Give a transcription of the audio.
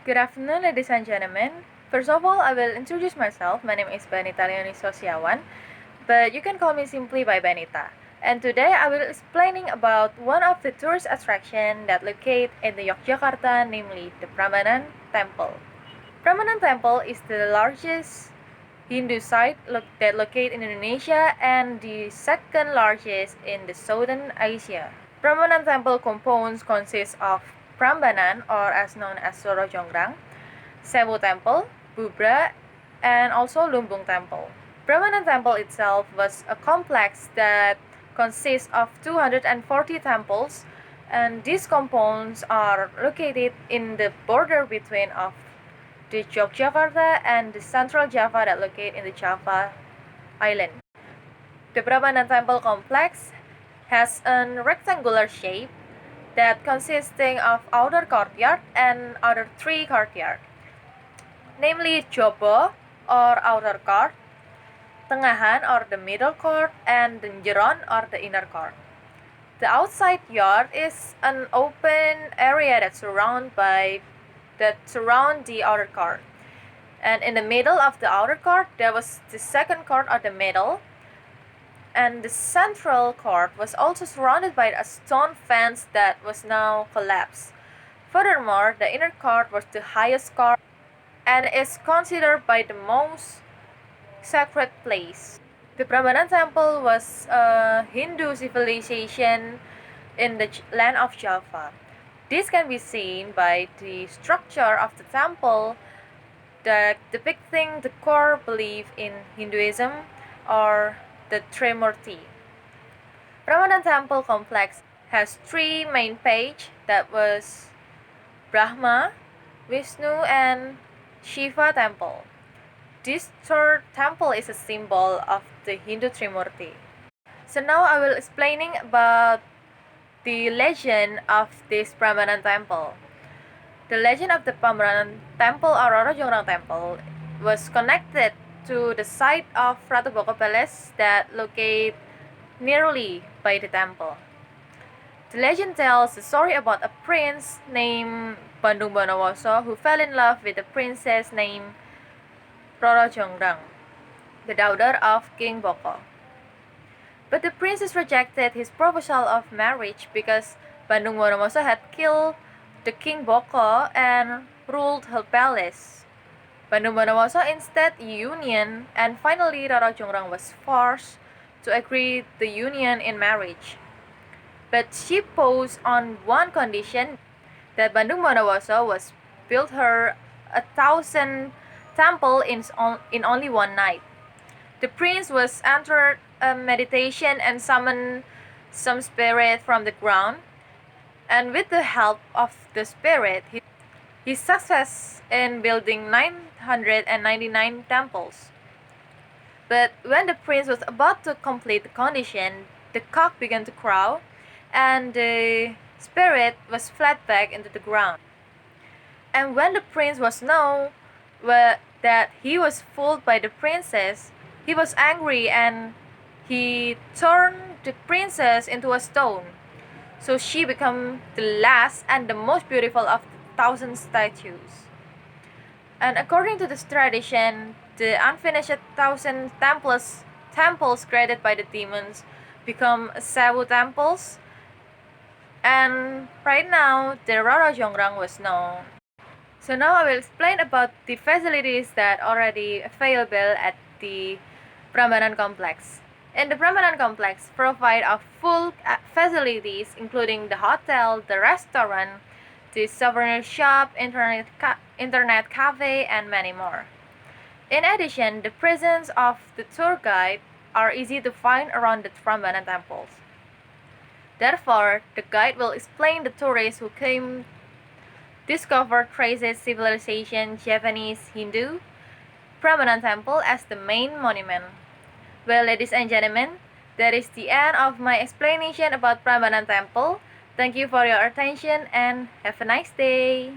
Good afternoon, ladies and gentlemen. First of all, I will introduce myself. My name is Benita Leonie Sosiawan, but you can call me simply by Benita. And today I will explaining about one of the tourist attraction that locate in the Yogyakarta, namely the Prambanan Temple. Prambanan Temple is the largest Hindu site that locate in Indonesia and the second largest in the Southern Asia. Prambanan Temple compounds consists of Prambanan, or as known as Roro Jonggrang, Sewu Temple, Bubra, and also Lumbung Temple. Prambanan Temple itself was a complex that consists of 240 temples, and these compounds are located in the border between of the Yogyakarta and the Central Java that locate in the Java Island. The Prambanan Temple complex has a rectangular shape that consisting of outer courtyard and outer three courtyard, namely Jobo or outer court, Tengahan or the middle court, and the Jeron or the inner court. The outside yard is an open area that surround the outer court. And in the middle of the outer court there was the second court or the middle, and the central court was also surrounded by a stone fence that was now collapsed. Furthermore, the inner court was the highest court and is considered by the most sacred place. The Prambanan Temple was a Hindu civilization in the land of Java. This can be seen by the structure of the temple that depicting the core belief in Hinduism or the Trimurti. Prambanan Temple complex has three main pages, that was Brahma, Vishnu, and Shiva temple. This third temple is a symbol of the Hindu Trimurti. So now I will explaining about the legend of this Prambanan Temple. The legend of the Prambanan Temple or Roro Jonggrang Temple was connected to the site of Ratu Boko Palace that locate nearly by the temple. The legend tells the story about a prince named Bandung Bondowoso who fell in love with a princess named Roro Jonggrang, the daughter of King Boko. But the princess rejected his proposal of marriage because Bandung Bondowoso had killed the King Boko and ruled her palace. Bandung Bondowoso instead union, and finally Roro Jonggrang was forced to agree the union in marriage. But she posed on one condition, that Bandung Bondowoso was built her 1,000 temple in only one night. The prince was entered a meditation and summoned some spirit from the ground, and with the help of the spirit, he success in building 999 temples. But when the prince was about to complete the condition, the cock began to crow, and the spirit was flat back into the ground. And when the prince was known that he was fooled by the princess, he was angry and he turned the princess into a stone. So she became the last and the most beautiful of 1,000 statues. And according to this tradition, the unfinished 1,000 temples created by the demons become Sewu temples. And right now, the Roro Jonggrang was known. So now I will explain about the facilities that already available at the Prambanan complex. And the Prambanan complex provide a full facilities including the hotel, the restaurant, the souvenir shop, internet cafe, and many more. In addition, the presence of the tour guide are easy to find around the Prambanan temples. Therefore, the guide will explain the tourists who came discover traces civilization Javanese Hindu Prambanan temple as the main monument. Well, ladies and gentlemen, that is the end of my explanation about Prambanan temple. Thank you for your attention and have a nice day.